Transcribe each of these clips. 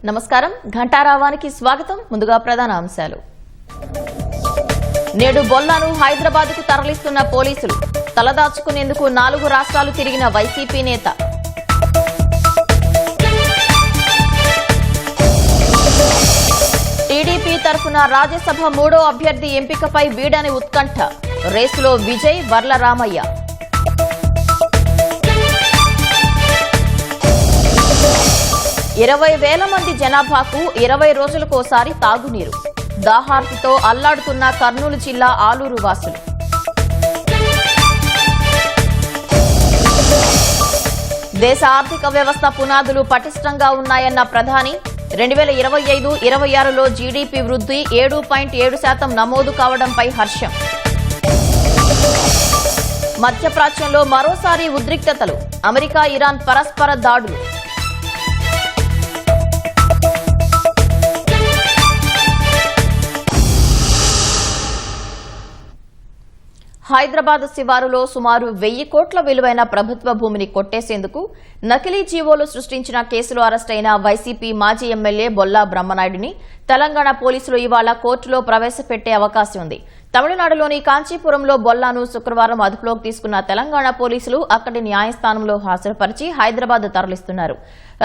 నమస్కారం ఘంటారావానికి స్వాగతం. ముందుగా ప్రధాన అంశాలు. నేడు బొల్లాను హైదరాబాద్కు తరలిస్తున్న పోలీసులు. తలదాచుకునేందుకు 4 రాష్ట్రాలు తిరిగిన వైసీపీ నేత. టీడీపీ తరఫున రాజ్యసభ 3వ అభ్యర్థి ఎంపికపై వీడని ఉత్కంఠ. రేసులో విజయ్, వర్ల రామయ్య. ఇరవై వేల మంది జనాభాకు 20 రోజులకోసారి తాగునీరు. దాహార్తితో అల్లాడుతున్న కర్నూలు జిల్లా ఆలూరు వాసులు. దేశ ఆర్థిక వ్యవస్థ పునాదులు పటిష్టంగా ఉన్నాయన్న ప్రధాని. 2025-26లో జీడీపీ వృద్ధి 7.7% నమోదు కావడంపై హర్షం. మధ్యప్రాచ్యంలో మరోసారి ఉద్రిక్తతలు. అమెరికా, ఇరాన్ పరస్పర దాడులు. హైదరాబాద్ శివారులో సుమారు 1000 కోట్ల విలువైన ప్రభుత్వ భూమిని కొట్టేసేందుకు నకిలీ జీవోలు సృష్టించిన కేసులో అరెస్టైన వైసీపీ మాజీ ఎమ్మెల్యే బొల్లా బ్రహ్మనాయుడిని తెలంగాణ పోలీసులు ఇవాళ కోర్టులో ప్రవేశపెట్టే అవకాశం ఉంది. తమిళనాడులోని కాంచీపురంలో బొల్లాను శుక్రవారం అదుపులోకి తీసుకున్న తెలంగాణ పోలీసులు అక్కడి న్యాయస్థానంలో హాజరుపరిచి హైదరాబాద్ తరలిస్తున్నారు.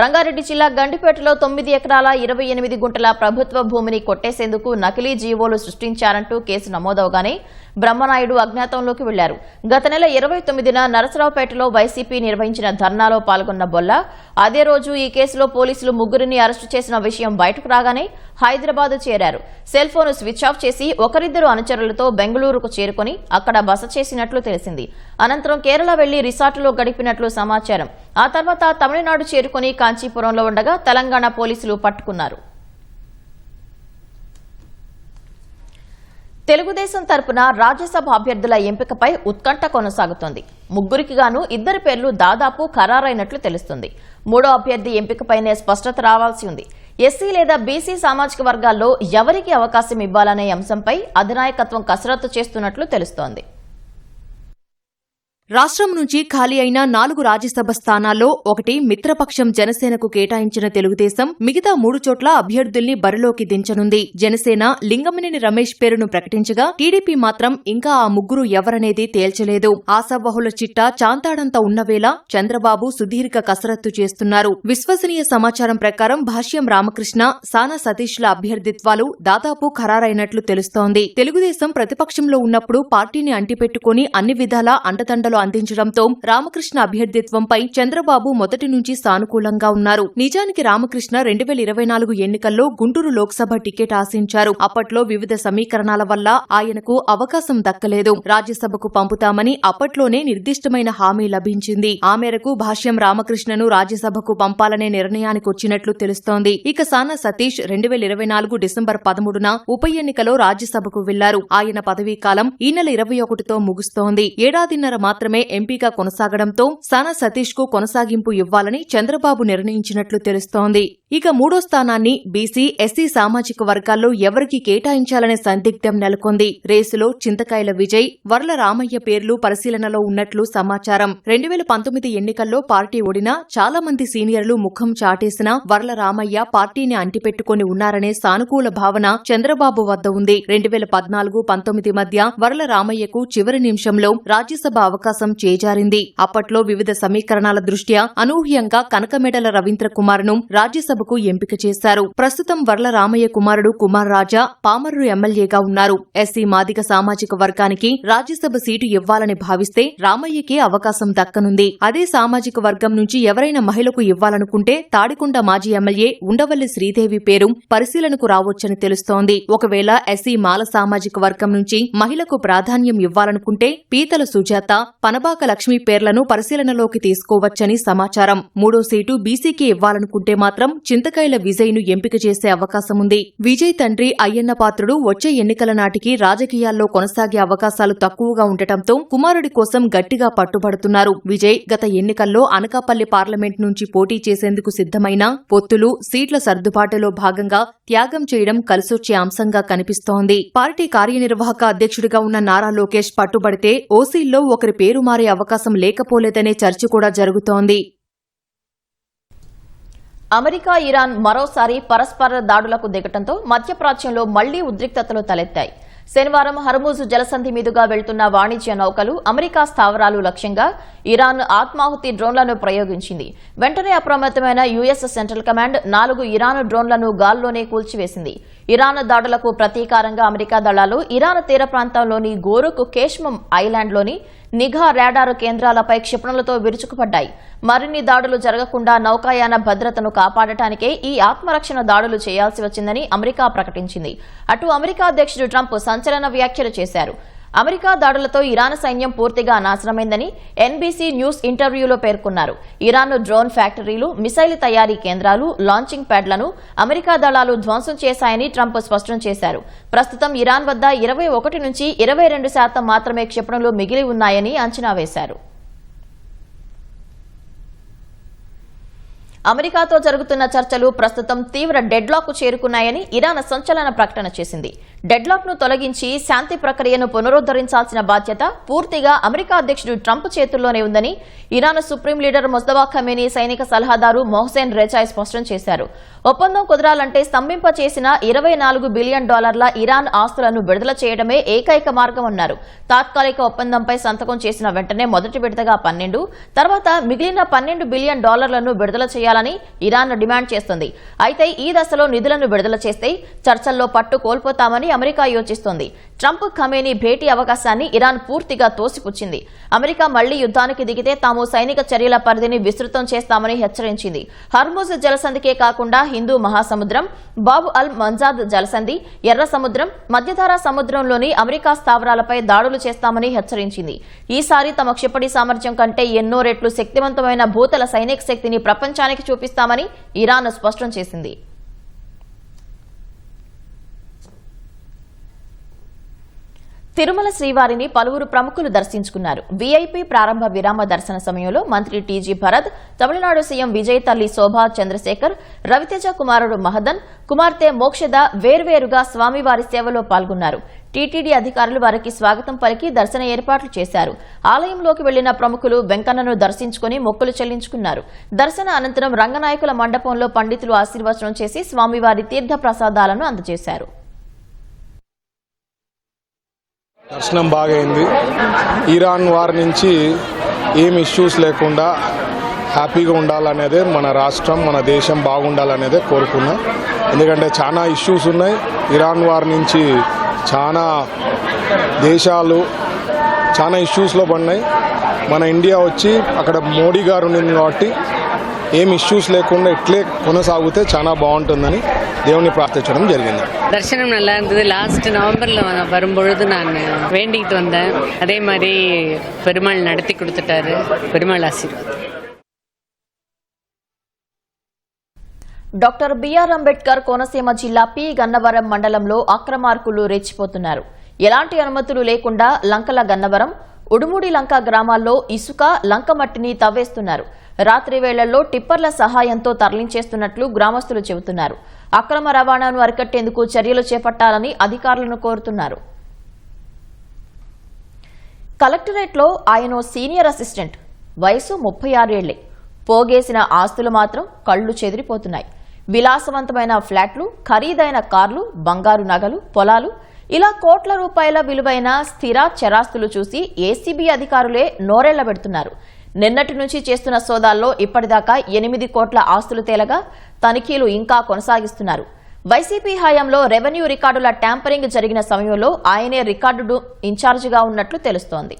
రంగారెడ్డి జిల్లా గండిపేటలో 9 ఎకరాల 28 గుంటల ప్రభుత్వ భూమిని కొట్టేసేందుకు నకిలీ జీవోలు సృష్టించారంటూ కేసు నమోదవగానే బ్రహ్మనాయుడు అజ్ఞాతంలోకి వెళ్లారు. గత నెల 29న నరసరావుపేటలో వైసీపీ నిర్వహించిన ధర్నాలో పాల్గొన్న బొల్లా అదే రోజు ఈ కేసులో పోలీసులు 3 అరెస్టు చేసిన విషయం బయటకు రాగానే హైదరాబాద్ చేరారు. సెల్ ఫోన్ స్విచ్ ఆఫ్ చేసి ఒకరిద్దరు అనుచరులతో బెంగళూరుకు చేరుకుని అక్కడ బస చేసినట్లు తెలిసింది. అనంతరం కేరళ వెళ్లి రిసార్టులో గడిపినట్లు సమాచారం. ఆ తర్వాత తమిళనాడు చేరుకుని కాంచీపురంలో ఉండగా తెలంగాణ పోలీసులు పట్టుకున్నారు. తెలుగుదేశం తరపున రాజ్యసభ అభ్యర్థుల ఎంపికపై ఉత్కంఠ కొనసాగుతోంది. 3కి గాను 2 పేర్లు దాదాపు ఖరారైనట్లు తెలుస్తుంది. 3వ అభ్యర్థి ఎంపికపైనే స్పష్టత రావాల్సి ఉంది. ఎస్సీ లేదా బీసీ సామాజిక వర్గాల్లో ఎవరికి అవకాశం ఇవ్వాలనే అంశంపై అధినాయకత్వం కసరత్తు చేస్తున్నట్లు తెలుస్తోంది. రాష్ట్రం నుంచి ఖాళీ అయిన 4 రాజ్యసభ స్థానాల్లో 1 మిత్రపక్షం జనసేనకు కేటాయించిన తెలుగుదేశం మిగతా 3 చోట్ల అభ్యర్థుల్ని బరిలోకి దించనుంది. జనసేన లింగమనేని రమేష్ పేరును ప్రకటించగా టీడీపీ మాత్రం ఇంకా ఆ 3 ఎవరనేది తేల్చలేదు. ఆశావహుల చిట్టా చాంతాడంత ఉన్నవేళ చంద్రబాబు సుదీర్ఘ కసరత్తు చేస్తున్నారు. విశ్వసనీయ సమాచారం ప్రకారం భాష్యం రామకృష్ణ, సానా సతీష్ల అభ్యర్థిత్వాలు దాదాపు ఖరారైనట్లు తెలుస్తోంది. తెలుగుదేశం ప్రతిపక్షంలో ఉన్నప్పుడు పార్టీని అంటిపెట్టుకుని అన్ని విధాలా అండదండలు అందించడంతో రామకృష్ణ అభ్యర్థిత్వంపై చంద్రబాబు మొదటి నుంచి సానుకూలంగా ఉన్నారు. నిజానికి రామకృష్ణ 2024 ఎన్నికల్లో గుంటూరు లోక్సభ టికెట్ ఆశించారు. అప్పట్లో వివిధ సమీకరణాల వల్ల ఆయనకు అవకాశం దక్కలేదు. రాజ్యసభకు పంపుతామని అప్పట్లోనే నిర్దిష్టమైన హామీ లభించింది. ఆ మేరకు భాష్యం రామకృష్ణను రాజ్యసభకు పంపాలనే నిర్ణయానికొచ్చినట్లు తెలుస్తోంది. ఇక సానా సతీష్ 2024 డిసెంబర్ 13న ఉప ఎన్నికలో రాజ్యసభకు వెళ్లారు. ఆయన పదవీకాలం ఈ నెల 21తో ముగుస్తోంది. ఏడాదిన్నర మాత్రమే ఎంపీగా కొనసాగడంతో సానా సతీష్ కు కొనసాగింపు ఇవ్వాలని చంద్రబాబు నిర్ణయించినట్లు తెలుస్తోంది. ఇక 3వ స్థానాన్ని బీసీ, ఎస్సీ సామాజిక వర్గాల్లో ఎవరికి కేటాయించాలనే సందిగ్ధం నెలకొంది. రేసులో చింతకాయల విజయ్, వర్ల రామయ్య పేర్లు పరిశీలనలో ఉన్నట్లు సమాచారం. 2019 ఎన్నికల్లో పార్టీ ఓడినా చాలా మంది సీనియర్లు ముఖం చాటేసినా వర్ల రామయ్య పార్టీని అంటిపెట్టుకుని ఉన్నారనే సానుకూల భావన చంద్రబాబు వద్ద ఉంది. 2014-19 మధ్య వర్ల రామయ్యకు చివరి నిమిషంలో రాజ్యసభ అవకాశం చేజారింది. అప్పట్లో వివిధ సమీకరణాల దృష్ట్యా అనూహ్యంగా కనకమెడల రవీంద్ర కుమార్ను రాజ్యసభకు ఎంపిక చేశారు. ప్రస్తుతం వర్ల రామయ్య కుమారుడు కుమార్ రాజా పామర్రు ఎమ్మెల్యేగా ఉన్నారు. ఎస్సీ మాదిగ సామాజిక వర్గానికి రాజ్యసభ సీటు ఇవ్వాలని భావిస్తే రామయ్యకే అవకాశం దక్కనుంది. అదే సామాజిక వర్గం నుంచి ఎవరైనా మహిళకు ఇవ్వాలనుకుంటే తాడికొండ మాజీ ఎమ్మెల్యే ఉండవల్లి శ్రీదేవి పేరు పరిశీలనకు రావొచ్చని తెలుస్తోంది. ఒకవేళ ఎస్సీ మాల సామాజిక వర్గం నుంచి మహిళకు ప్రాధాన్యం ఇవ్వాలనుకుంటే పీతల సుజాత, పనబాక లక్ష్మి పేర్లను పరిశీలనలోకి తీసుకోవచ్చని సమాచారం. 3వ సీటు బీసీకి ఇవ్వాలనుకుంటే మాత్రం చింతకాయల విజయ్ను ఎంపిక చేసే అవకాశముంది. విజయ్ తండ్రి అయ్యన్న పాత్రుడు వచ్చే ఎన్నికల నాటికి రాజకీయాల్లో కొనసాగే అవకాశాలు తక్కువగా ఉండటంతో కుమారుడి కోసం గట్టిగా పట్టుబడుతున్నారు. విజయ్ గత ఎన్నికల్లో అనకాపల్లి పార్లమెంట్ నుంచి పోటీ చేసేందుకు సిద్దమైనా పొత్తులు, సీట్ల సర్దుబాటులో భాగంగా త్యాగం చేయడం కలిసొచ్చే అంశంగా కనిపిస్తోంది. పార్టీ కార్యనిర్వాహక అధ్యక్షుడిగా ఉన్న నారా లోకేష్ పట్టుబడితే ఓసీల్లో ఒకరి పేరు మారే అవకాశం లేకపోలేదనే చర్చ కూడా జరుగుతోంది. అమెరికా, ఇరాన్ మరోసారి పరస్పర దాడులకు దిగటంతో మధ్యప్రాచ్యంలో మళ్లీ ఉద్రిక్తతలు తలెత్తాయి. శనివారం హర్ముజ్ జలసంధి మీదుగా వెళ్తున్న వాణిజ్య నౌకలు అమెరికా స్థావరాలు లక్ష్యంగా ఇరాన్ ఆత్మాహుతి డ్రోన్లను ప్రయోగించింది. వెంటనే అప్రమత్తమైన యుఎస్ సెంట్రల్ కమాండ్ 4 ఇరాన్ డ్రోన్లను గాల్లోనే కూల్చివేసింది. ఇరాన్ దాడులకు ప్రతీకారంగా అమెరికా దళాలు ఇరాన్ తీర ప్రాంతంలోని గోరుక్ కేష్మం ఐలాండ్లోని నిఘా రాడార్ కేంద్రాలపై క్షిపణులతో విరుచుకుపడ్డాయి. మరిన్ని దాడులు జరగకుండా నౌకాయాన భద్రతను కాపాడటానికే ఈ ఆత్మరక్షణ దాడులు చేయాల్సి వచ్చిందని అమెరికా ప్రకటించింది. అటు అమెరికా అధ్యక్షుడు ట్రంప్ సంచలన వ్యాఖ్యలు చేశారు. అమెరికా దాడులతో ఇరాన్ సైన్యం పూర్తిగా నాశనమైందని ఎన్బీసీ న్యూస్ ఇంటర్వ్యూలో పేర్కొన్నారు. ఇరాన్ డ్రోన్ ఫ్యాక్టరీలు, మిసైల్ తయారీ కేంద్రాలు, లాంచింగ్ ప్యాడ్లను అమెరికా దళాలు ధ్వంసం చేశాయని ట్రంప్ స్పష్టం చేశారు. ప్రస్తుతం ఇరాన్ వద్ద 21 నుంచి 22% మాత్రమే క్షిపణులు మిగిలి ఉన్నాయని అంచనా వేశారు. అమెరికాతో జరుగుతున్న చర్చలు ప్రస్తుతం తీవ్ర డెడ్లాక్ కు చేరుకున్నాయని ఇరాన్ సంచలన ప్రకటన చేసింది. డెడ్లాక్ ను తొలగించి శాంతి ప్రక్రియను పునరుద్దరించాల్సిన బాధ్యత పూర్తిగా అమెరికా అధ్యక్షుడు ట్రంప్ చేతుల్లోనే ఉందని Iran supreme leader Mustafa Khamenei సైనిక సలహాదారు మొహ్సెన్ రెజాయ్ స్పష్టం చేశారు. ఒప్పందం కుదరాలంటే స్తంభింప చేసిన $24 బిలియన్ ఇరాన్ ఆస్తులను విడుదల చేయడమే ఏకైక మార్గమన్నారు. తాత్కాలిక ఒప్పందంపై సంతకం చేసిన వెంటనే మొదటి విడతగా 12, తర్వాత మిగిలిన $12 బిలియన్ విడుదల చేయాలని ఇరాన్ డిమాండ్ చేస్తుంది. అయితే ఈ దశలో నిధులను విడుదల చేస్తే చర్చల్లో పట్టు కోల్పోతామని అమెరికా యోచిస్తోంది. ట్రంప్ ఖమేనీ భేటీ అవకాశాన్ని ఇరాన్ పూర్తిగా తోసిపుచ్చింది. అమెరికా మళ్లీ యుద్ధానికి దిగితే తాము సైనిక చర్యల పరిధిని విస్తృతం చేస్తామని హెచ్చరించింది. హర్ముజ్ జలసంధికే కాకుండా హిందూ మహాసముద్రం, బాబ్ అల్ మంజాద్ జలసంధి, ఎర్ర సముద్రం, మధ్యధరా సముద్రంలోని అమెరికా స్థావరాలపై దాడులు చేస్తామని హెచ్చరించింది. ఈసారి తమ క్షిపణి సామర్థ్యం కంటే ఎన్నో రెట్లు శక్తివంతమైన భూతల సైనిక శక్తిని ప్రపంచానికి చూపిస్తామని ఇరాన్ స్పష్టం చేసింది. తిరుమల శ్రీవారిని పలువురు ప్రముఖులు దర్శించుకున్నారు. వీఐపీ ప్రారంభ విరామ దర్శన సమయంలో మంత్రి టీజీ భరత్, తమిళనాడు సీఎం విజయ్ తల్లి శోభా చంద్రశేఖర్, రవితేజ కుమారుడు మహదన్, కుమార్తె మోక్షద వేర్వేరుగా స్వామివారి సేవలో పాల్గొన్నారు. టీటీడీ అధికారులు వారికి స్వాగతం పలికి దర్శన ఏర్పాట్లు చేశారు. ఆలయంలోకి వెళ్లిన ప్రముఖులు వెంకన్నను దర్శించుకుని మొక్కులు చెల్లించుకున్నారు. దర్శన అనంతరం రంగనాయకుల మండపంలో పండితులు ఆశీర్వచనం చేసి స్వామివారి తీర్థ ప్రసాదాలను అందజేశారు. దర్శనం బాగైంది. ఇరాన్ వారి నుంచి ఏం ఇష్యూస్ లేకుండా హ్యాపీగా ఉండాలనేదే మన రాష్ట్రం, మన దేశం బాగుండాలనేదే కోరుకున్నాం. ఎందుకంటే చాలా ఇష్యూస్ ఉన్నాయి. ఇరాన్ వారి నుంచి చాలా దేశాలు చాలా ఇష్యూస్లో పడినాయి. మన ఇండియా వచ్చి అక్కడ మోడీ గారు ఉండింది కాబట్టి ఏం ఇష్యూస్ లేకుండా ఇట్లే కొనసాగితే చాలా బాగుంటుందని దేవుని ప్రార్థించడం జరిగింది. தரிசனம் நல்லா இருந்தது. லாஸ்ட் நவம்பர்ல வரும்பொழுது நான் வேண்டிக்கிட்டு வந்தேன். அதே மாதிரி பெருமாள் நடத்தி கொடுத்துட்டாரு. பெருமாள் ஆசீர்வாதம். డాక్టర్ బిఆర్ అంబేద్కర్ కోనసీమ జిల్లా పి గన్నవరం మండలంలో అక్రమార్కులు రెచ్చిపోతున్నారు. ఎలాంటి అనుమతులు లేకుండా లంకల గన్నవరం, ఉడుముడి లంక గ్రామాల్లో ఇసుక, లంక మట్టిని తవ్వేస్తున్నారు. రాత్రి వేళల్లో టిప్పర్ల సహాయంతో తరలించేస్తున్నట్లు గ్రామస్తులు చెబుతున్నారు. అక్రమ రవాణాను అరికట్టేందుకు చర్యలు చేపట్టాలని అధికారులను కోరుతున్నారు. కలెక్టరేట్లో ఆయన సీనియర్ అసిస్టెంట్, వయసు 36 ఏళ్లే. పోగేసిన ఆస్తులు మాత్రం కళ్లు చెదిరిపోతున్నాయి. విలాసవంతమైన ఫ్లాట్లు, ఖరీదైన కార్లు, బంగారు నగలు, పొలాలు, ఇలా కోట్ల రూపాయల విలువైన స్థిర చరాస్తులు చూసి ఏసీబీ అధికారులే నోరెళ్లబెడుతున్నారు. నిన్నటి నుంచి చేస్తున్న సోదాల్లో ఇప్పటిదాకా 8 కోట్ల ఆస్తులు తేలగా తనిఖీలు ఇంకా కొనసాగిస్తున్నారు. వైసీపీ హయాంలో రెవెన్యూ రికార్డుల ట్యాంపరింగ్ జరిగిన సమయంలో ఆయనే రికార్డు ఇన్ఛార్జిగా ఉన్నట్లు తెలుస్తోంది.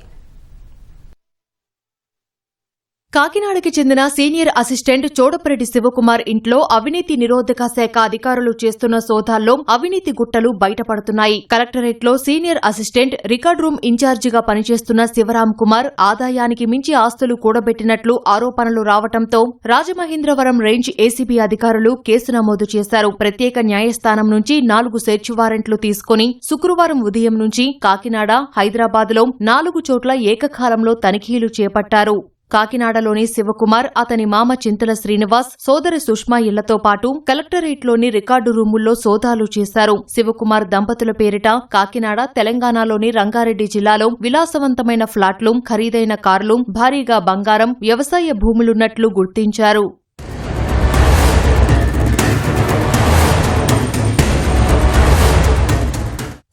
కాకినాడకి చెందిన సీనియర్ అసిస్టెంట్ చోడపరెడ్డి శివకుమార్ ఇంట్లో అవినీతి నిరోధక శాఖ అధికారులు చేస్తున్న సోదాల్లో అవినీతి గుట్టలు బయటపడుతున్నాయి. కలెక్టరేట్లో సీనియర్ అసిస్టెంట్, రికార్డ్ రూమ్ ఇన్ఛార్జిగా పనిచేస్తున్న శివరాం కుమార్ ఆదాయానికి మించి ఆస్తులు కూడబెట్టినట్లు ఆరోపణలు రావడంతో రాజమహేంద్రవరం రేంజ్ ఏసీబీ అధికారులు కేసు నమోదు చేశారు. ప్రత్యేక న్యాయస్థానం నుంచి 4 సెర్చ్ వారెంట్లు తీసుకుని శుక్రవారం ఉదయం నుంచి కాకినాడ, హైదరాబాద్లో 4 చోట్ల ఏకకాలంలో తనిఖీలు చేపట్టారు. కాకినాడలోని శివకుమార్, అతని మామ చింతల శ్రీనివాస్, సోదరి సుష్మా ఇళ్లతో పాటు కలెక్టరేట్లోని రికార్డు రూముల్లో సోదాలు చేశారు. శివకుమార్ దంపతుల పేరిట కాకినాడ, తెలంగాణలోని రంగారెడ్డి జిల్లాలో విలాసవంతమైన ఫ్లాట్లు, ఖరీదైన కార్లు, భారీగా బంగారం, వ్యవసాయ భూములున్నట్లు గుర్తించారు.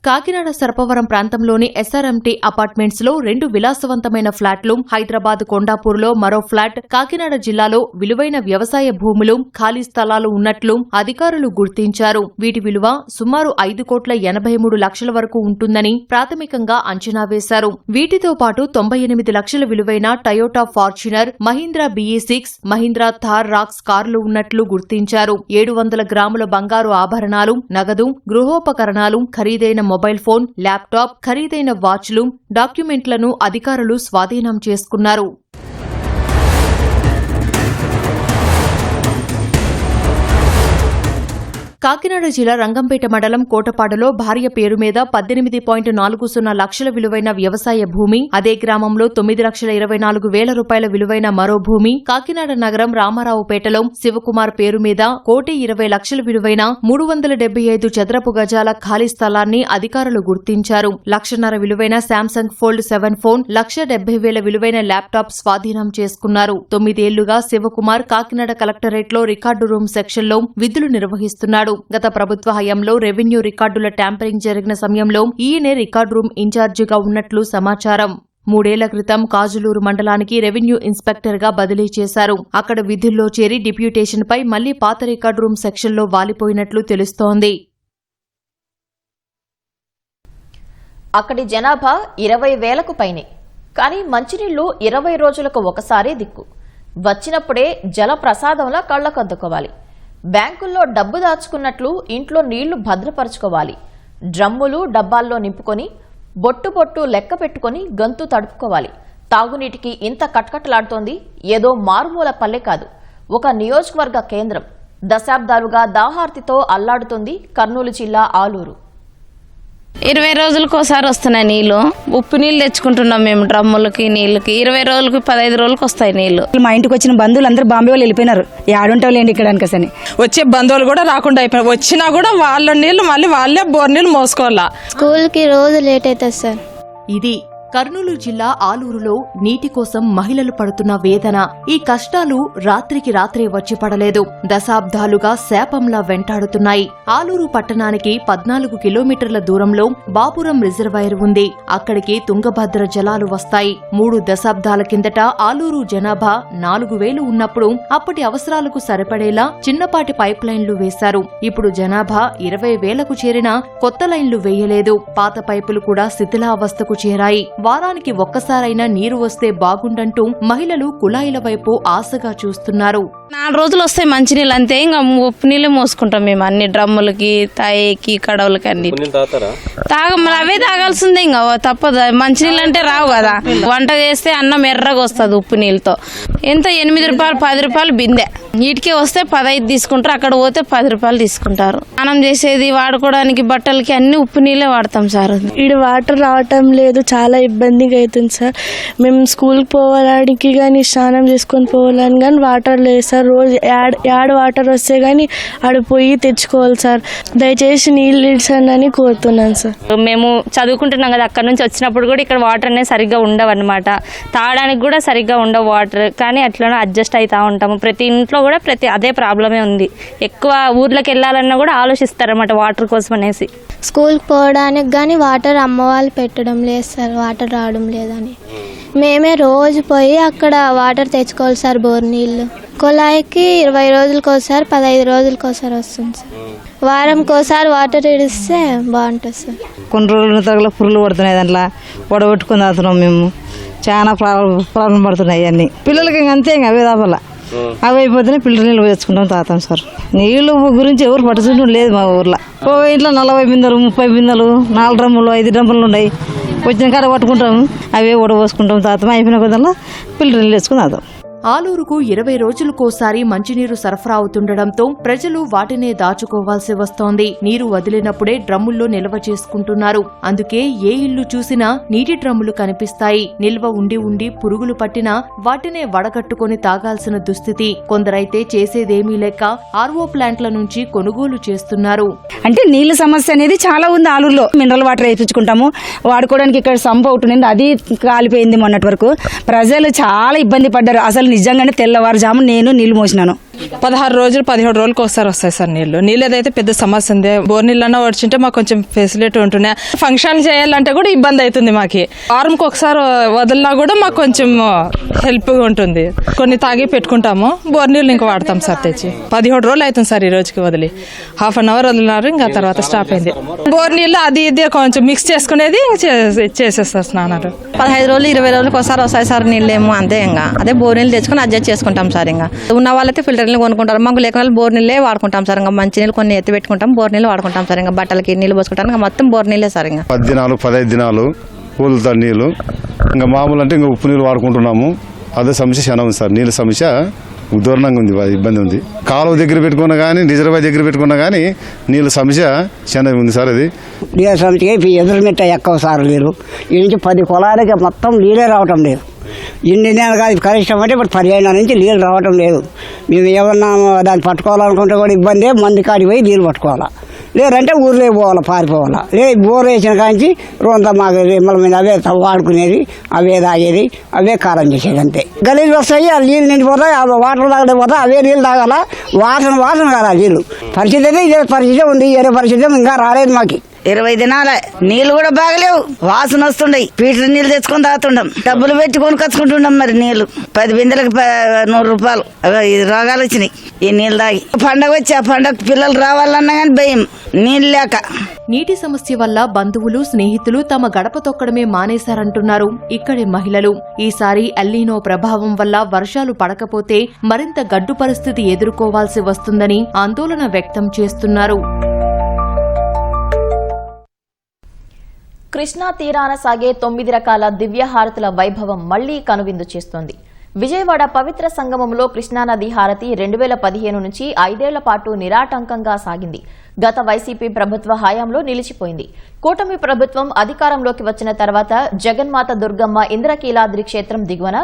కాకినాడ సర్పవరం ప్రాంతంలోని ఎస్ఆర్ఎంటీ అపార్ట్మెంట్స్ లో 2 విలాసవంతమైన ఫ్లాట్లు, హైదరాబాద్ కొండాపూర్లో మరో ఫ్లాట్, కాకినాడ జిల్లాలో విలువైన వ్యవసాయ భూములు, ఖాళీ స్థలాలు ఉన్నట్లు అధికారులు గుర్తించారు. వీటి విలువ సుమారు 5,83,00,000 వరకు ఉంటుందని ప్రాథమికంగా అంచనా వేశారు. వీటితో పాటు 98 లక్షల విలువైన Toyota Fortuner, Mahindra BE6, Mahindra Thar Roxx కార్లు ఉన్నట్లు గుర్తించారు. 700 గ్రాముల బంగారు ఆభరణాలు, నగదు, గృహోపకరణాలు, ఖరీదైన మొబైల్ ఫోన్, ల్యాప్టాప్, ఖరీదైన వాచ్లు, డాక్యుమెంట్లను అధికారులు స్వాధీనం చేసుకున్నారు. కాకినాడ జిల్లా రంగంపేట మండలం కోటపాడలో భార్య పేరు మీద 18.40 లక్షల విలువైన వ్యవసాయ భూమి, అదే గ్రామంలో 9,24,000 రూపాయల విలువైన మరో భూమి, కాకినాడ నగరం రామారావుపేటలో శివకుమార్ పేరు మీద 1,20,00,000 విలువైన 375 చదరపు గజాల ఖాళీ స్థలాన్ని అధికారులు గుర్తించారు. 1,50,000 విలువైన శాంసంగ్ ఫోల్డ్ 7 ఫోన్, 1,70,000 విలువైన ల్యాప్టాప్ స్వాధీనం చేసుకున్నారు. 9 ఏళ్లుగా శివకుమార్ కాకినాడ కలెక్టరేట్లో రికార్డు రూమ్ సెక్షన్లో విధులు నిర్వహిస్తున్నాడు. గత ప్రభుత్వ హయాంలో రెవెన్యూ రికార్డుల ట్యాంపరింగ్ జరిగిన సమయంలో ఈయనే రికార్డు రూమ్ ఇన్ఛార్జిగా ఉన్నట్లు సమాచారం. 3 ఏళ్ల క్రితం కాజులూరు మండలానికి రెవెన్యూ ఇన్స్పెక్టర్ గా బదిలీ చేశారు. అక్కడ విధుల్లో చేరి డిప్యూటేషన్ పై మళ్లీ పాత రికార్డు రూమ్ సెక్షన్లో వాలిపోయినట్లు తెలుస్తోంది. అక్కడి జనాభా 20,000కు పైనే. కానీ మంచినీళ్లు 20 రోజులకు ఒకసారి దిక్కు. వచ్చినప్పుడే జల ప్రసాదంలా కళ్లకద్దుకోవాలి. బ్యాంకుల్లో డబ్బు దాచుకున్నట్లు ఇంట్లో నీళ్లు భద్రపరుచుకోవాలి. డ్రమ్ములు డబ్బాల్లో నింపుకొని బొట్టు లెక్క పెట్టుకుని గంతు తడుపుకోవాలి. తాగునీటికి ఇంత కట్కట్లాడుతోంది ఏదో మారుమూల పల్లె కాదు, ఒక నియోజకవర్గ కేంద్రం. దశాబ్దాలుగా దాహార్తితో అల్లాడుతోంది కర్నూలు జిల్లా ఆలూరు. 20 రోజులకు ఒకసారి వస్తున్నాయి నీళ్లు. ఉప్పు నీళ్ళు తెచ్చుకుంటున్నాం మేము డ్రమ్ములకి నీళ్ళకి. 20 రోజులకి 15 రోజులకు వస్తాయి నీళ్లు. మా ఇంటికి వచ్చిన బంధువులు అందరూ బాంబే వాళ్ళు వెళ్ళిపోయినారు. ఏడుంటావు లేండి ఇక్కడ అనుకసని. వచ్చే బంధువులు కూడా రాకుండా అయిపోయినారు. వచ్చినా కూడా వాళ్ళ నీళ్లు మళ్ళీ వాళ్ళే బోర్ నీళ్ళు మోసుకోవాలా. స్కూల్కి రోజు లేట్ అవుతుంది సార్. ఇది కర్నూలు జిల్లా ఆలూరులో నీటి కోసం మహిళలు పడుతున్న వేదన. ఈ కష్టాలు రాత్రికి రాత్రే వచ్చి పడలేదు, దశాబ్దాలుగా శాపంలా వెంటాడుతున్నాయి. ఆలూరు పట్టణానికి 14 కిలోమీటర్ల దూరంలో బాపురం రిజర్వాయర్ ఉంది. అక్కడికి తుంగభద్ర జలాలు వస్తాయి. 3 దశాబ్దాల కిందట ఆలూరు జనాభా 4,000 ఉన్నప్పుడు అప్పటి అవసరాలకు సరిపడేలా చిన్నపాటి పైప్ లైన్లు వేశారు. ఇప్పుడు జనాభా 20,000కు చేరినా కొత్త లైన్లు వేయలేదు. పాత పైపులు కూడా శిథిలావస్థకు చేరాయి. వారానికి ఒక్కసారైనా నీరు వస్తే బాగుండంటూ మహిళలు కుళాయిల వైపు ఆశగా చూస్తున్నారు. 4 రోజులు వస్తాయి మంచినీళ్ళు అంతే. ఇంకా ఉప్పు నీళ్ళు మోసుకుంటాం మేము అన్ని డ్రమ్ములకి, తాయికి, కడవలకి అన్ని అవే తాగాల్సిందే. ఇంకా తప్పదు, మంచినీళ్ళు అంటే రావు కదా. వంట చేస్తే అన్నం ఎర్రగా వస్తుంది ఉప్పు నీళ్ళతో. ఎంత 8 రూపాయలు 10 రూపాయలు బిందె. వీటికి వస్తే 15 తీసుకుంటారు, అక్కడ పోతే 10 రూపాయలు తీసుకుంటారు. స్నానం చేసేది, వాడుకోవడానికి, బట్టలకి అన్ని ఉప్పు నీళ్ళే వాడతాం సార్. ఇక్కడ వాటర్ రావటం లేదు, చాలా ఇబ్బందిగా అవుతుంది సార్. మేము స్కూల్కి పోవడానికి కానీ స్నానం చేసుకొని పోవాలని కానీ వాటర్ లేదు సార్. రోజు యాడ్ వాటర్ వస్తే కానీ ఆడ పోయి తెచ్చుకోవాలి సార్. దయచేసి నీళ్ళు ఇడ్సండి కోరుతున్నాను సార్. మేము చదువుకుంటున్నాం కదా, అక్కడ నుంచి వచ్చినప్పుడు కూడా ఇక్కడ వాటర్ అనేది సరిగ్గా ఉండవు అనమాట. తాగడానికి కూడా సరిగ్గా ఉండవు వాటర్. కానీ అట్లనే అడ్జస్ట్ అవుతూ ఉంటాము. ప్రతి ఇంట్లో కూడా అదే ప్రాబ్లమే ఉంది. ఎక్కువ ఊర్లోకి వెళ్ళాలన్నా కూడా ఆలోచిస్తారన్నమాట వాటర్ కోసం అనేసి. స్కూల్కి పోవడానికి కానీ వాటర్ అమ్మ వాళ్ళు పెట్టడం లేదు సార్, వాటర్ రావడం లేదని. మేమే రోజు పోయి అక్కడ వాటర్ తెచ్చుకోవాలి సార్. బోర్ నీళ్ళు కుళాయికి 20 రోజులకు ఒకసారి 15 రోజులకు ఒకసారి వస్తుంది సార్. వారంకి ఒకసారి వాటర్ ఇడిస్తే బాగుంటుంది సార్. కొన్ని రోజుల తగల పురుగులు పడుతున్నాయి, దాంట్లో వడగొట్టుకుని తాగుతున్నాం మేము. చాలా ప్రాబ్లం పడుతున్నాయి అన్ని పిల్లలకి. ఇంక అంతే, ఇంక అవే దాపల అవి అయిపోతేనే పిల్లలు నీళ్ళు తెచ్చుకుంటాం తాగుతాం సార్. నీళ్ళు గురించి ఎవరు పట్టించడం లేదు మా ఊర్లో. ఓ ఇంట్లో 40 బిందెలు 30 బిందెలు 4 డ్రమ్ములు 5 డ్రమ్ములు ఉన్నాయి. వచ్చిన కాడ పట్టుకుంటాము, అవే వడపోసుకుంటాం తాగుతాం. అయిపోయిన కొద్దిలా పిల్లలు నీళ్ళు తెచ్చుకుని తాగుతాం. ఆలూరుకు 20 రోజులకోసారి మంచినీరు సరఫరా అవుతుండటంతో ప్రజలు వాటినే దాచుకోవాల్సి వస్తోంది. నీరు వదిలినప్పుడే డ్రమ్ముల్లో నిల్వ చేసుకుంటున్నారు. అందుకే ఏ ఇల్లు చూసినా నీటి డ్రమ్ములు కనిపిస్తాయి. నిల్వ ఉండి పురుగులు పట్టినా వాటినే వడగట్టుకుని తాగాల్సిన దుస్థితి. కొందరైతే చేసేదేమీ లేక ఆర్ఓ ప్లాంట్ల నుంచి కొనుగోలు చేస్తున్నారు. అంటే నీళ్ళ సమస్య అనేది చాలా ఉంది ఆలూరులో. మినరల్ వాటర్ వేయించుకుంటాము, వాడుకోవడానికి ఇక్కడ సంప్ ఒకటి ఉంది, అది కాలిపోయింది మొన్నటి వరకు. ప్రజలు చాలా ఇబ్బంది పడ్డారు. అసలు నిజంగానే తెల్లవారుజాము నేను నీళ్లు మోసినాను. 16 రోజులు 17 రోజులకు ఒకసారి వస్తాయి సార్ నీళ్ళు ఏదైతే పెద్ద సమస్య ఉంది. బోర్ నీళ్ళు అన్నా వచ్చింటే మాకు కొంచెం ఫెసిలిటీ ఉంటున్నాయి. ఫంక్షన్ చేయాలంటే కూడా ఇబ్బంది అవుతుంది మాకు. వారంకి ఒకసారి వదిలినా కూడా మాకు కొంచెం హెల్ప్గా ఉంటుంది. కొన్ని తాగి పెట్టుకుంటాము, బోర్ నీళ్ళు ఇంకా వాడతాం సార్ తెచ్చి. 17 రోజులు అవుతుంది సార్ ఈ రోజుకి వదిలి. ½ అవర్ వదిలినారు, ఇంకా తర్వాత స్టాప్ అయింది. బోర్ నీళ్ళు అది ఇది కొంచెం మిక్స్ చేసుకునేది చేసేస్తారు స్నానాలు. 15 రోజులు 20 రోజులకు ఒకసారి వస్తాయి సార్ నీళ్ళేమో, అంతే. ఇంకా అదే బోర్ నీళ్ళు తెచ్చుకొని అడ్జస్ట్ చేసుకుంటాం సార్. ఇంకా ఉన్న వాళ్ళైతే ఫిల్టర్ నీళ్ళు కొనుక్కుంటారు, మాకు లేకుండా బోర్ నీళ్ళే వాడుకుంటాం సార్. ఇంకా మంచి నీళ్ళు కొన్ని ఎత్తి పెట్టుకుంటాం, బోర్ నీళ్ళు వాడుకుంటాం సార్. ఇంకా బట్టలకి నీళ్ళు పోసుకుంటాం, ఇంకా మొత్తం బోర్ నీళ్ళే సార్. ఇంకా 10 దినాలు 15 దినాలు పూలతో నీళ్ళు, ఇంకా మామూలు అంటే ఇంకా ఉప్పు నీళ్ళు వాడుకుంటున్నాము. అదే సమస్య చాలా ఉంది సార్. నీళ్ళ సమస్య దూరంగా ఉంది, ఇబ్బంది ఉంది. కాలువ దగ్గర పెట్టుకున్నా కానీ, రిజర్వాయర్ దగ్గర పెట్టుకున్నా కానీ నీళ్ళ సమస్య చాలా ఉంది సార్. అది నీళ్ళ సమస్య ఎదురుమిట్ట ఎక్కువ సార్. నీళ్ళు ఈ నుంచి 10 కులాలకి మొత్తం నీళ్ళే రావటం లేదు. ఇన్ని నెలలు కాదు కనిష్టం అంటే ఇప్పుడు 15 నుంచి నీళ్ళు రావటం లేదు. మేము ఏమన్నా దాన్ని పట్టుకోవాలనుకుంటే కూడా ఇబ్బంది. మంది కాడికి పోయి నీళ్ళు పట్టుకోవాలా, లేదంటే ఊర్లో పోవాలా, పారిపోవాలా. లేదు బోర్ వేసిన కాంచి రోజంతా మాకు మీద అవే వాడుకునేది, అవే తాగేది, అవే కారం చేసేది, అంతే. గలీజ్ వస్తాయి, ఆ నీళ్ళు నిండిపోతాయి, ఆ వాటర్ తాగడం పోతాయి, అవే నీళ్ళు తాగాల. వాసన కాదా నీళ్ళు. పరిస్థితి అయితే ఇదే పరిస్థితి ఉంది. వేరే పరిస్థితి ఇంకా రాలేదు మాకు. 20 దినాల నీళ్ళు కూడా బాగలేవు, వాసన వస్తుండయి. ఫిల్టర్ నీళ్ళు తెచ్చుకొని తాగుతుండం, డబ్బులు పెట్టి కొనుకొచ్చుకుంటుండం. మరి నీళ్లు 10 బిందెలకు 100 రూపాయలు. రోగాలు వచ్చినాయి ఈ నీళ్ళు తాగి. పండగ వచ్చి ఆ పండగ పిల్లలు రావాలన్నా కానీ భయం, నీళ్ళు లేక. నీటి సమస్య వల్ల బంధువులు, స్నేహితులు తమ గడప తొక్కడమే మానేశారంటున్నారు ఇక్కడి మహిళలు. ఈసారి ఎల్నినో ప్రభావం వల్ల వర్షాలు పడకపోతే మరింత గడ్డు పరిస్థితి ఎదుర్కోవాల్సి వస్తుందని ఆందోళన వ్యక్తం చేస్తున్నారు. కృష్ణా తీరాన సాగే 9 రకాల దివ్యహారతుల వైభవం మళ్లీ కనువిందు చేస్తోంది. విజయవాడ పవిత్ర సంగమంలో కృష్ణానది హారతి 2015 నుంచి 5 ఏళ్ల పాటు నిరాటంకంగా సాగింది. గత వైసీపీ ప్రభుత్వ హయాంలో నిలిచిపోయింది. కూటమి ప్రభుత్వం అధికారంలోకి వచ్చిన తర్వాత జగన్మాత దుర్గమ్మ ఇంద్రకీలాద్రి క్షేత్రం దిగువన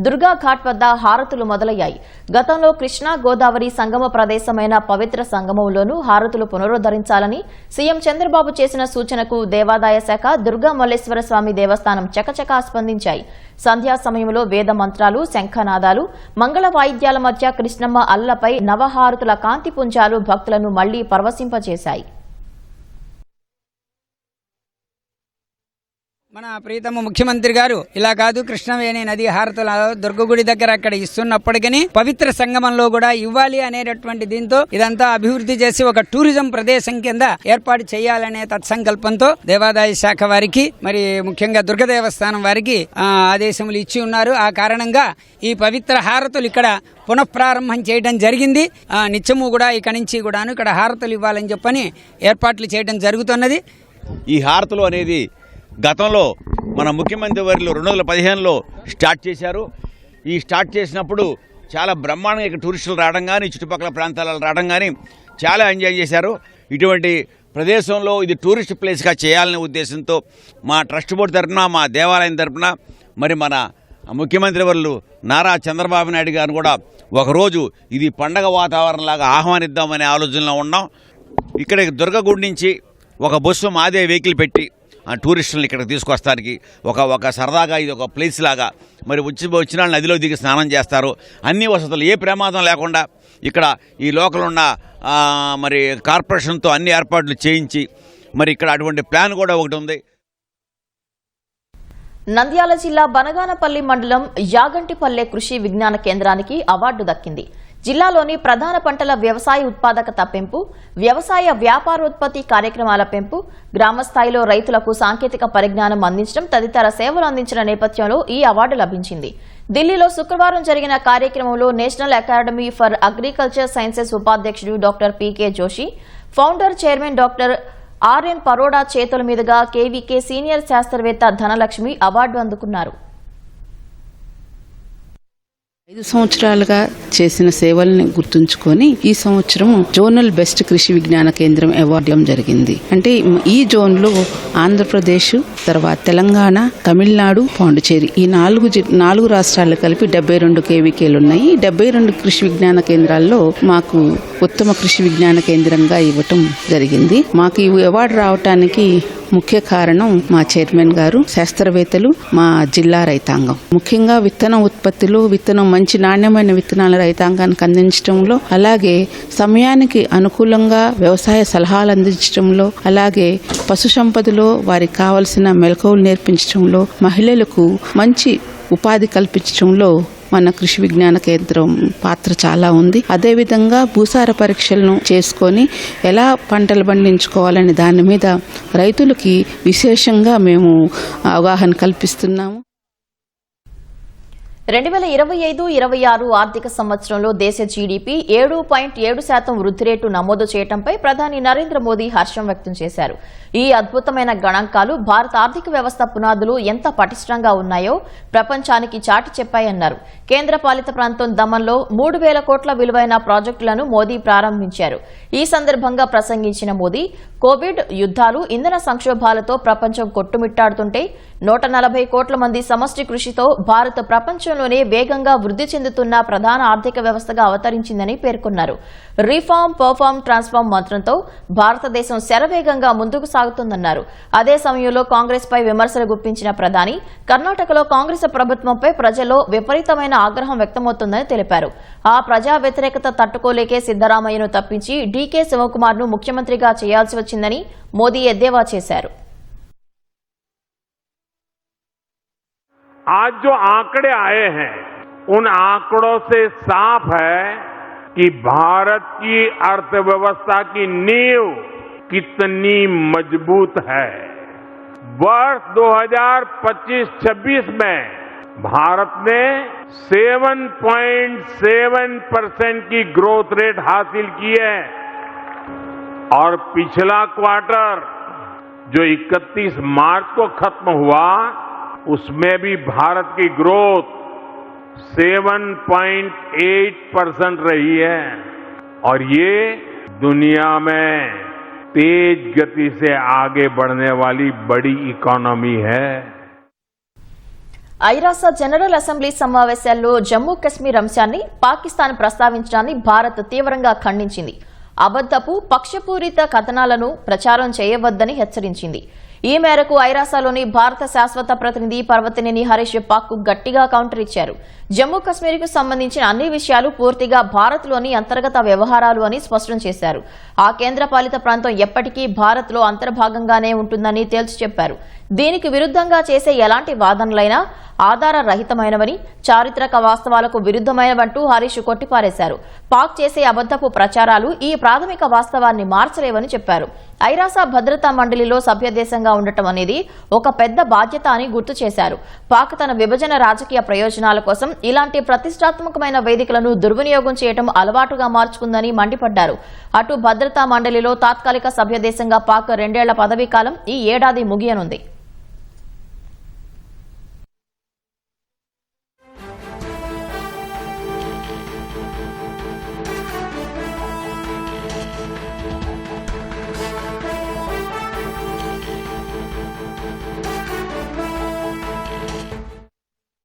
దుర్గా ఘాట్ వద్ద హారతులు మొదలయ్యాయి. గతంలో కృష్ణా గోదావరి సంగమ ప్రదేశమైన పవిత్ర సంగమంలోనూ హారతులు పునరుద్దరించాలని సీఎం చంద్రబాబు చేసిన సూచనకు దేవాదాయ శాఖ, దుర్గా మల్లేశ్వర స్వామి దేవస్థానం చకచకా స్పందించాయి. సంధ్యా సమయంలో వేద మంత్రాలు, శంఖనాదాలు, మంగళ వాయిద్యాల మధ్య కృష్ణమ్మ అల్లపై నవహారతుల కాంతి పుంజాలు భక్తులను మళ్లీ పరవశింపచేశాయి. మన ప్రీతమ ముఖ్యమంత్రి గారు ఇలా కాదు, కృష్ణవేణి నది హారతుల దుర్గగుడి దగ్గర అక్కడ ఇస్తున్నప్పటికీ పవిత్ర సంగమంలో కూడా ఇవ్వాలి అనేటటువంటి దీంతో ఇదంతా అభివృద్ధి చేసి ఒక టూరిజం ప్రదేశం కింద ఏర్పాటు చేయాలనే తత్సంకల్పంతో దేవాదాయ శాఖ వారికి, మరి ముఖ్యంగా దుర్గ దేవస్థానం వారికి ఆదేశములు ఇచ్చి ఉన్నారు. ఆ కారణంగా ఈ పవిత్ర హారతులు ఇక్కడ పునఃప్రారంభం చేయడం జరిగింది. నిత్యము కూడా ఇక నుంచి కూడాను ఇక్కడ హారతులు ఇవ్వాలని చెప్పని ఏర్పాట్లు చేయడం జరుగుతున్నది. ఈ హారతులు అనేది గతంలో మన ముఖ్యమంత్రి వర్యులు 2015లో స్టార్ట్ చేశారు. ఈ స్టార్ట్ చేసినప్పుడు చాలా బ్రహ్మాండంగా ఇక్కడ టూరిస్టులు రావడం కానీ, చుట్టుపక్కల ప్రాంతాలలో రావడం కానీ చాలా ఎంజాయ్ చేశారు. ఇటువంటి ప్రదేశంలో ఇది టూరిస్ట్ ప్లేస్గా చేయాలనే ఉద్దేశంతో మా ట్రస్ట్ బోర్డు తరఫున, మా దేవాలయం తరఫున, మరి మన ముఖ్యమంత్రి వర్యులు నారా చంద్రబాబు నాయుడు గారిని కూడా ఒకరోజు ఇది పండగ వాతావరణంలాగా ఆహ్వానిద్దామనే ఆలోచనలో ఉన్నాం. ఇక్కడ దుర్గగుడి నుంచి ఒక బస్సు మాదే వెహికల్ పెట్టి టూరిస్టులను ఇక్కడికి తీసుకొస్తానికి ఒక సరదాగా ఇది ఒక ప్లేస్ లాగా, మరి వచ్చిన వాళ్ళు నదిలో దిగి స్నానం చేస్తారు. అన్ని వసతులు, ఏ ప్రమాదం లేకుండా ఇక్కడ ఈ లోకల్ ఉన్న మరి కార్పొరేషన్తో అన్ని ఏర్పాట్లు చేయించి మరి ఇక్కడ అటువంటి ప్లాన్ కూడా ఒకటి ఉంది. నంద్యాల జిల్లా బనగానపల్లి మండలం యాగంటిపల్లె కృషి విజ్ఞాన కేంద్రానికి అవార్డు దక్కింది. జిల్లాలోని ప్రధాన పంటల వ్యవసాయ ఉత్పాదకత పెంపు, వ్యవసాయ వ్యాపారోత్పత్తి కార్యక్రమాల పెంపు, గ్రామస్థాయిలో రైతులకు సాంకేతిక పరిజ్ఞానం అందించడం తదితర సేవలు అందించిన నేపథ్యంలో ఈ అవార్డు లభించింది. ఢిల్లీలో శుక్రవారం జరిగిన కార్యక్రమంలో National Academy for Agriculture Sciences ఉపాధ్యక్షుడు doctor PK Joshi, founder chairman doctor RN Paroda చేతుల మీదుగా కేవీకే సీనియర్ శాస్త్రవేత్త ధనలక్ష్మి అవార్డు అందుకున్నారు. 5 సంవత్సరాలుగా చేసిన సేవల్ని గుర్తుంచుకొని ఈ సంవత్సరం జోనల్ బెస్ట్ కృషి విజ్ఞాన కేంద్రం అవార్డు ఇవ్వడం జరిగింది. అంటే ఈ జోన్లో ఆంధ్రప్రదేశ్, తర్వాత తెలంగాణ, తమిళనాడు, పాండిచేరి ఈ 4 రాష్ట్రాలు కలిపి 72 కేవీకేలు ఉన్నాయి. 72 కృషి విజ్ఞాన కేంద్రాల్లో మాకు ఉత్తమ కృషి విజ్ఞాన కేంద్రంగా ఇవ్వటం జరిగింది. మాకు ఈ అవార్డు రావటానికి ముఖ్య కారణం మా చైర్మన్ గారు, శాస్త్రవేత్తలు, మా జిల్లా రైతాంగం. ముఖ్యంగా విత్తన ఉత్పత్తిలో మంచి నాణ్యమైన విత్తనాల రైతాంగానికి అందించడంలో, అలాగే సమయానికి అనుకూలంగా వ్యవసాయ సలహాలు అందించడంలో, అలాగే పశు సంపదలో వారికి కావలసిన మెలకువలు నేర్పించడంలో, మహిళలకు మంచి ఉపాధి కల్పించడంలో మన కృషి విజ్ఞాన కేంద్రం పాత్ర చాలా ఉంది. అదేవిధంగా భూసార పరీక్షలను చేసుకొని ఎలా పంటలు పండించుకోవాలనే దాని మీద రైతులకి విశేషంగా మేము అవగాహన కల్పిస్తున్నాము. 2025-26 ఆర్థిక సంవత్సరంలో దేశ జీడీపీ 7.7% వృద్ధి రేటు నమోదు చేయడంపై ప్రధాని నరేంద్ర మోదీ హర్షం వ్యక్తం చేశారు. ఈ అద్భుతమైన గణాంకాలు భారత ఆర్థిక వ్యవస్థ పునాదులు ఎంత పటిష్టంగా ఉన్నాయో ప్రపంచానికి చాటి చెప్పాయన్నారు. కేంద్ర పాలిత ప్రాంతం దమన్లో 3,000 కోట్ల విలువైన ప్రాజెక్టులను మోదీ ప్రారంభించారు. ఈ సందర్భంగా ప్రసంగించిన మోదీ, కోవిడ్, యుద్దాలు, ఇంధన సంక్షోభాలతో ప్రపంచం కొట్టుమిట్టాడుతుంటే 140 కోట్ల మంది సమష్టి కృషితో భారత్ ప్రపంచంలోనే వేగంగా వృద్ధి చెందుతున్న ప్రధాన ఆర్థిక వ్యవస్థగా అవతరించిందని పేర్కొన్నారు. రిఫార్మ్, పర్ఫార్మ్, ట్రాన్స్ఫార్మ్ మంత్రంతో భారతదేశం శరవేగంగా ముందుకు సాగుతుందన్నారు. అదే సమయంలో కాంగ్రెస్ పై విమర్శలు గుప్పించిన ప్రధాని, కర్ణాటకలో కాంగ్రెస్ ప్రభుత్వంపై ప్రజల్లో విపరీతమైన ఆగ్రహం వ్యక్తమవుతుందని తెలిపారు. ఆ ప్రజా వ్యతిరేకత తట్టుకోలేకే సిద్దరామయ్యను తప్పించి డీకే శివకుమార్ ను ముఖ్యమంత్రిగా చేయాల్సి వచ్చిందని మోదీ ఎద్దేవా చేశారు. आज जो आंकड़े आए हैं उन आंकड़ों से साफ है कि भारत की अर्थव्यवस्था की नींव कितनी मजबूत है. वर्ष 2025-26 में भारत ने 7.7% की ग्रोथ रेट हासिल की है और पिछला क्वार्टर जो 31 मार्च को खत्म हुआ उसमें भी भारत की ग्रोथ 7.8% रही है और ये दुनिया में तेज गति से आगे बढ़ने वाली बड़ी इकोनॉमी है. ఐరాస జనరల్ అసెంబ్లీ సమావేశాల్లో జమ్మూ కశ్మీర్ అంశాన్ని పాకిస్తాన్ ప్రస్తావించడాన్ని భారత్ తీవ్రంగా ఖండించింది. అబద్దపు, పక్షపూరిత కథనాలను ప్రచారం చేయవద్దని హెచ్చరించింది. ఈ మేరకు ఐరాసలోని భారత శాశ్వత ప్రతినిధి పర్వతనేని హరీష్ పాక్కు గట్టిగా కౌంటర్ ఇచ్చారు. జమ్మూ కశ్మీర్కు సంబంధించిన అన్ని విషయాలు పూర్తిగా భారత్లోని అంతర్గత వ్యవహారాలు అని స్పష్టం చేశారు. ఆ కేంద్రపాలిత ప్రాంతం ఎప్పటికీ భారత్లో అంతర్భాగంగానే ఉంటుందని తేల్చి చెప్పారు. దీనికి విరుద్ధంగా చేసే ఎలాంటి వాదనలైనా ఆధార రహితమైనవని, చారిత్రక వాస్తవాలకు విరుద్ధమైనవంటూ హరీష్ కొట్టిపారేశారు. పాక్ చేసే అబద్దపు ప్రచారాలు ఈ ప్రాథమిక వాస్తవాన్ని మార్చలేవని చెప్పారు. ఐరాస భద్రతా మండలిలో సభ్యదేశంగా ఉండటం అనేది ఒక పెద్ద బాధ్యత అని గుర్తు చేశారు. పాక్ తన విభజన రాజకీయ ప్రయోజనాల కోసం ఇలాంటి ప్రతిష్టాత్మకమైన వేదికలను దుర్వినియోగం చేయడం అలవాటుగా మార్చుకుందని మండిపడ్డారు. అటు భద్రతా మండలిలో తాత్కాలిక సభ్యదేశంగా పాక్ 2 ఏళ్ల పదవీకాలం ఈ ఏడాది ముగియనుంది.